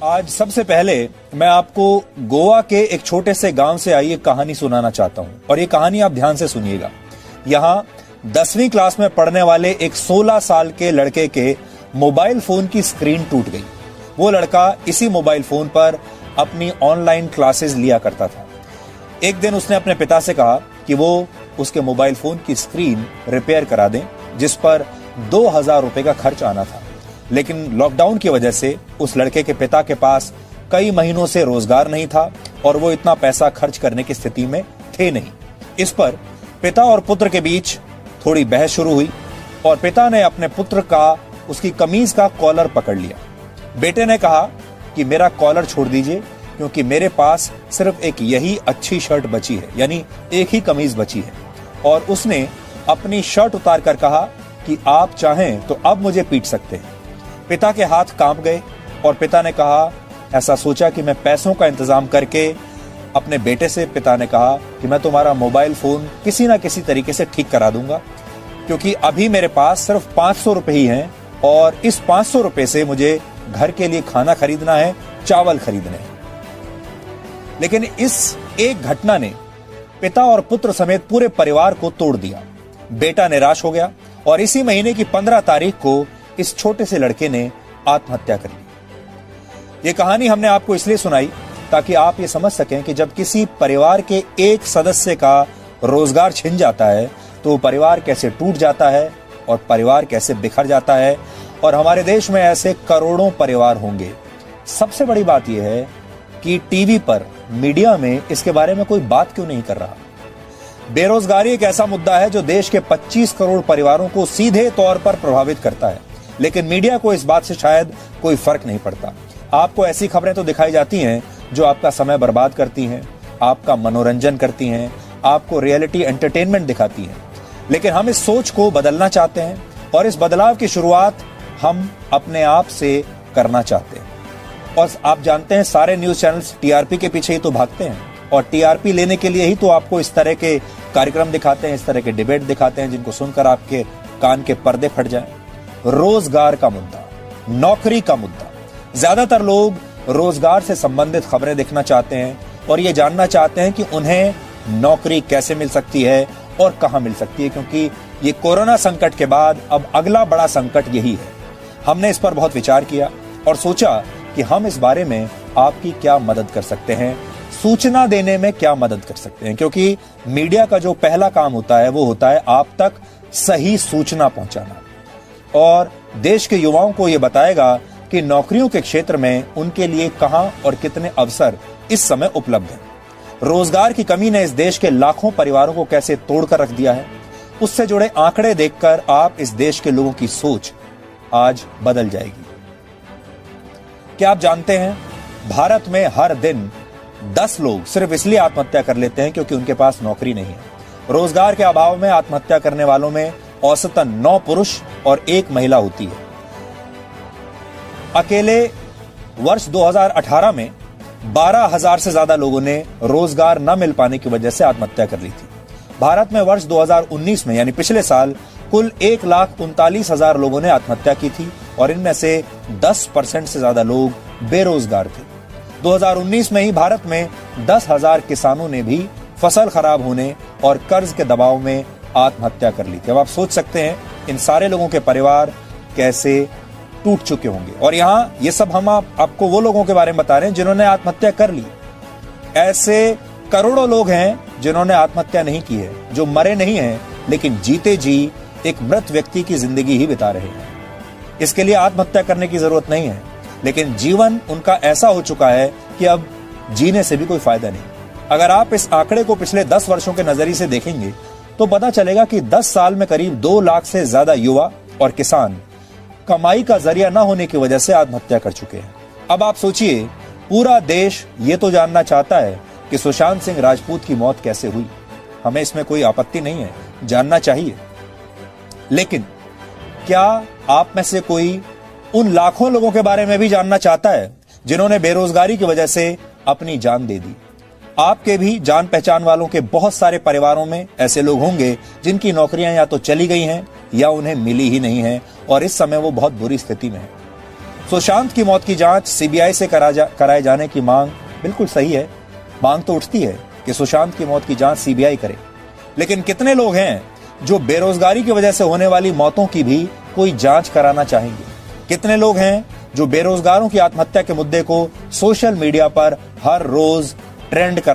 आज सबसे पहले मैं आपको गोवा के एक छोटे से गांव से आई एक कहानी सुनाना चाहता हूं और ये कहानी आप ध्यान से सुनिएगा। यहाँ 10वीं क्लास में पढ़ने वाले एक 16 साल के लड़के के मोबाइल फोन की स्क्रीन टूट गई। वो लड़का इसी मोबाइल फोन पर अपनी ऑनलाइन क्लासेस लिया करता था। एक दिन उसने अपने पिता से कहा कि वो उसके मोबाइल फोन की स्क्रीन रिपेयर करा दें, जिस पर 2000 रुपए का खर्च आना था। लेकिन लॉकडाउन की वजह से उस लड़के के पिता के पास कई महीनों से रोजगार नहीं था और वो इतना पैसा खर्च करने की स्थिति में थे नहीं। इस पर पिता और पुत्र के बीच थोड़ी बहस शुरू हुई और पिता ने अपने पुत्र का उसकी कमीज का कॉलर पकड़ लिया। बेटे ने कहा कि मेरा कॉलर छोड़ दीजिए क्योंकि मेरे पास सिर्फ एक यही अच्छी शर्ट बची है, यानी एक ही कमीज बची है। और उसने अपनी शर्ट उतार कर कहा कि आप चाहें तो अब मुझे पीट सकते हैं। पिता के हाथ कांप गए और पिता ने कहा, ऐसा सोचा कि मैं पैसों का इंतजाम करके अपने बेटे से पिता ने कहा कि मैं तुम्हारा मोबाइल फोन किसी ना किसी तरीके से ठीक करा दूंगा, क्योंकि अभी मेरे पास सिर्फ 500 रुपए ही हैं और इस 500 रुपए से मुझे घर के लिए खाना खरीदना है, चावल खरीदने हैं। लेकिन इस एक घटना ने पिता और पुत्र समेत पूरे परिवार को तोड़ दिया। बेटा निराश हो गया और इसी महीने की 15 तारीख को इस छोटे से लड़के ने आत्महत्या कर ली। ये कहानी हमने आपको इसलिए सुनाई ताकि आप ये समझ सकें कि जब किसी परिवार के एक सदस्य का रोजगार छिन जाता है तो परिवार कैसे टूट जाता है और परिवार कैसे बिखर जाता है। और हमारे देश में ऐसे करोड़ों परिवार होंगे। सबसे बड़ी बात यह है कि टीवी पर, मीडिया में इसके बारे में कोई बात क्यों नहीं कर रहा। बेरोजगारी एक ऐसा मुद्दा है जो देश के 25 करोड़ परिवारों को सीधे तौर पर प्रभावित करता है, लेकिन मीडिया को इस बात से शायद कोई फर्क नहीं पड़ता। आपको ऐसी खबरें तो दिखाई जाती हैं जो आपका समय बर्बाद करती हैं, आपका मनोरंजन करती हैं, आपको रियलिटी एंटरटेनमेंट दिखाती हैं। लेकिन हम इस सोच को बदलना चाहते हैं और इस बदलाव की शुरुआत हम अपने आप से करना चाहते हैं। और आप जानते हैं सारे न्यूज चैनल्स टीआरपी के पीछे ही तो भागते हैं और टीआरपी लेने के लिए ही तो आपको इस तरह के कार्यक्रम दिखाते हैं, इस तरह के डिबेट दिखाते हैं जिनको सुनकर आपके कान के पर्दे फट जाएं। रोजगार का मुद्दा, नौकरी का मुद्दा, ज्यादातर लोग रोजगार से संबंधित खबरें देखना चाहते हैं और ये जानना चाहते हैं कि उन्हें नौकरी कैसे मिल सकती है और कहां मिल सकती है, क्योंकि ये कोरोना संकट के बाद अब अगला बड़ा संकट यही है। हमने इस पर बहुत विचार किया और सोचा कि हम इस बारे में आपकी क्या मदद कर सकते हैं, सूचना देने में क्या मदद कर सकते हैं, क्योंकि मीडिया का जो पहला काम होता है वो होता है आप तक सही सूचना पहुंचाना और देश के युवाओं को यह बताएगा कि नौकरियों के क्षेत्र में उनके लिए कहां और कितने अवसर इस समय उपलब्ध हैं। रोजगार की कमी ने इस देश के लाखों परिवारों को कैसे तोड़कर रख दिया है, उससे जुड़े आंकड़े देखकर आप इस देश के लोगों की सोच आज बदल जाएगी। क्या आप जानते हैं, भारत में हर दिन 10 लोग सिर्फ इसलिए आत्महत्या कर लेते हैं क्योंकि उनके पास नौकरी नहीं है। रोजगार के अभाव में आत्महत्या करने वालों में औसतन 9 पुरुष और 1 महिला होती है। अकेले वर्ष 2018 में 12,000 से ज्यादा लोगों ने रोजगार न मिल पाने की वजह से आत्महत्या कर ली थी। भारत में वर्ष 2019 में यानी पिछले साल कुल 1,39,000 लोगों ने आत्महत्या की थी और इनमें से 10% से ज्यादा लोग बेरोजगार थे। 2019 में ही भारत में 10,000 किसानों ने भी फसल खराब होने और कर्ज के दबाव में आत्महत्या कर ली थी। अब आप सोच सकते हैं इन सारे लोगों के परिवार कैसे टूट चुके होंगे। और यहाँ ये सब हम आपको वो लोगों के बारे में बता रहे हैं जिन्होंने आत्महत्या कर ली। ऐसे करोड़ों लोग हैं जिन्होंने आत्महत्या नहीं की है, जो मरे नहीं हैं लेकिन जीते जी एक मृत व्यक्ति की जिंदगी ही बिता रहे हैं। इसके लिए आत्महत्या करने की जरूरत नहीं है, लेकिन जीवन उनका ऐसा हो चुका है कि अब जीने से भी कोई फायदा नहीं। अगर आप इस आंकड़े को पिछले 10 वर्षों के नजरिए से देखेंगे तो पता चलेगा कि 10 साल में करीब 2 लाख से ज्यादा युवा और किसान कमाई का जरिया न होने की वजह से आत्महत्या कर चुके हैं। अब आप सोचिए, पूरा देश ये तो जानना चाहता है कि सुशांत सिंह राजपूत की मौत कैसे हुई। हमें इसमें कोई आपत्ति नहीं है, जानना चाहिए। लेकिन क्या आप में से कोई उन लाखों लोगों के बारे में भी जानना चाहता है जिन्होंने बेरोजगारी की वजह से अपनी जान दे दी? आपके भी जान पहचान वालों के बहुत सारे परिवारों में ऐसे लोग होंगे जिनकी नौकरियां या तो चली गई हैं या उन्हें मिली ही नहीं है और इस समय वो बहुत बुरी स्थिति में है। सुशांत की मौत की जांच सीबीआई से कराए जाने की मांग बिल्कुल सही है। मांग तो उठती है कि सुशांत की मौत की जांच सीबीआई करे, लेकिन कितने लोग हैं जो बेरोजगारी की वजह से होने वाली मौतों की भी कोई जांच कराना चाहेंगे? कितने लोग हैं जो बेरोजगारों की आत्महत्या के मुद्दे को सोशल मीडिया पर हर रोज ट्रेंड करा